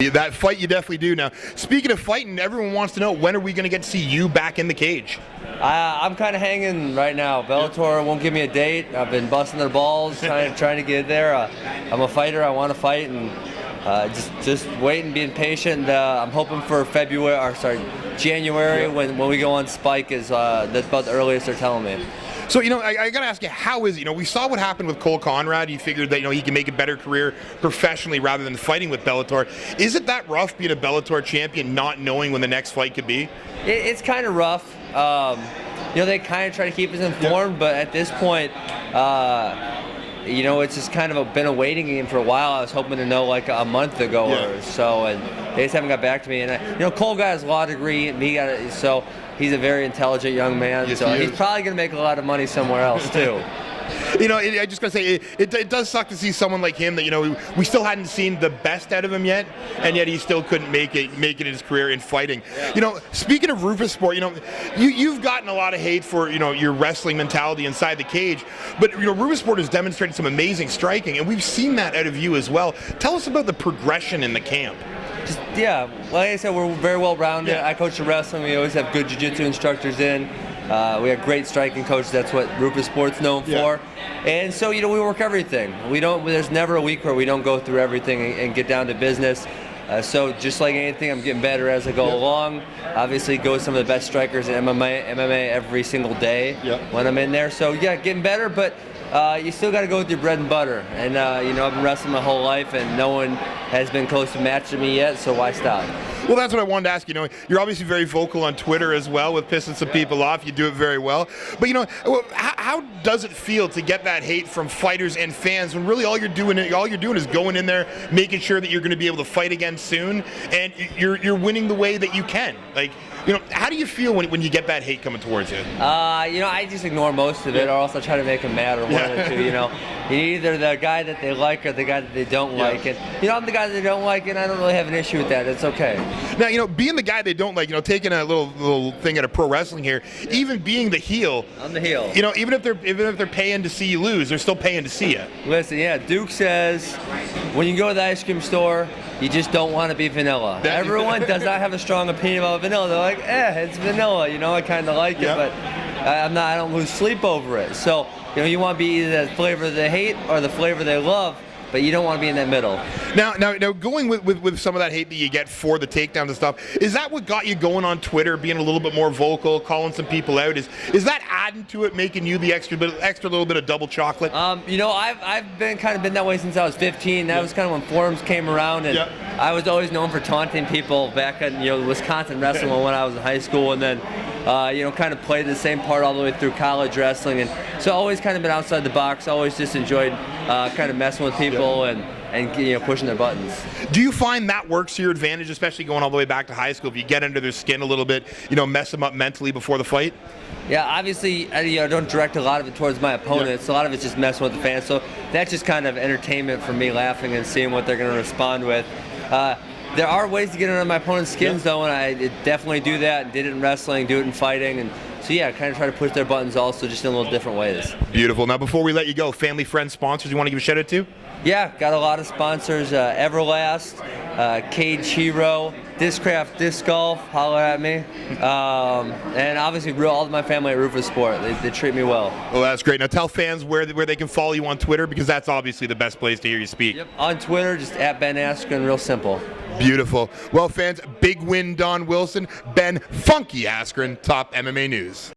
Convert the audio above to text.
Yeah, that fight you definitely do. Now, speaking of fighting, everyone wants to know, when are we going to get to see you back in the cage? I'm kind of hanging right now. Bellator won't give me a date. I've been busting their balls, trying to get there. I'm a fighter. I want to fight, and just waiting, being patient. I'm hoping for January when we go on Spike is that's about the earliest they're telling me. So, I got to ask you, how is it? We saw what happened with Cole Conrad. You figured that, he can make a better career professionally rather than fighting with Bellator. Is it that rough being a Bellator champion, not knowing when the next fight could be? It's kind of rough. They kind of try to keep us informed, but at this point, it's just kind of been a waiting game for a while. I was hoping to know like a month ago or so, and they just haven't got back to me. And Cole got his law degree, and so he's a very intelligent young man. Yes, so he's probably going to make a lot of money somewhere else too. I just got to say, it does suck to see someone like him that, we still hadn't seen the best out of him yet, and yet he still couldn't make it in his career in fighting. Yeah. Speaking of Rufus Sport, you've gotten a lot of hate for, your wrestling mentality inside the cage, but, Rufus Sport has demonstrated some amazing striking, and we've seen that out of you as well. Tell us about the progression in the camp. Like I said, we're very well rounded. Yeah. I coach the wrestling. We always have good jiu-jitsu instructors in. We have great striking coaches. That's what Rufus Sport's known for. And so, we work everything. There's never a week where we don't go through everything and get down to business. So just like anything, I'm getting better as I go along. Obviously, go with some of the best strikers in MMA every single day when I'm in there. So getting better, but you still got to go with your bread and butter. And I've been wrestling my whole life, and no one has been close to matching me yet. So why stop? Well, that's what I wanted to ask. You're obviously very vocal on Twitter as well with pissing some people off. You do it very well. But, how does it feel to get that hate from fighters and fans when really all you're doing is going in there, making sure that you're going to be able to fight again soon, and you're winning the way that you can? How do you feel when you get that hate coming towards you? I just ignore most of it, or else I try to make them mad, or one of the two. You're either the guy that they like or the guy that they don't like. And I'm the guy that they don't like, and I don't really have an issue with that. It's okay. Now, being the guy they don't like, taking a little thing out of pro wrestling here, even being the heel. I'm the heel. Even if they're paying to see you lose, they're still paying to see you. Listen, Duke says when you go to the ice cream store, you just don't want to be vanilla. Everyone does not have a strong opinion about vanilla. They're like, it's vanilla. I kind of like it, but I don't lose sleep over it. So, you want to be either the flavor they hate or the flavor they love, but you don't want to be in that middle. Now, going with some of that hate that you get for the takedowns and stuff, is that what got you going on Twitter, being a little bit more vocal, calling some people out? Is that adding to it, making you the extra little bit of double chocolate? I've been that way since I was 15. That was kind of when forums came around, and I was always known for taunting people back in Wisconsin wrestling when I was in high school, and then kind of played the same part all the way through college wrestling, and so always kind of been outside the box. Always just enjoyed kind of messing with people and pushing their buttons. Do you find that works to your advantage, especially going all the way back to high school? If you get under their skin a little bit, mess them up mentally before the fight? Yeah, obviously, I don't direct a lot of it towards my opponents. A lot of it's just messing with the fans. So that's just kind of entertainment for me, laughing and seeing what they're going to respond with. There are ways to get under my opponent's skins, though, and I definitely do that, and did it in wrestling, do it in fighting, and so kind of try to push their buttons also, just in a little different ways. Beautiful. Now, before we let you go, family, friends, sponsors you want to give a shout out to? Yeah, got a lot of sponsors, Everlast, Cage Hero, Discraft Disc Golf, holler at me, and obviously all of my family at Rufus Sport. They treat me well. Well, that's great. Now tell fans where they can follow you on Twitter, because that's obviously the best place to hear you speak. Yep. On Twitter, just at Ben Askren, real simple. Beautiful. Well, fans, big win, Don Wilson. Ben Funky Askren, top MMA News.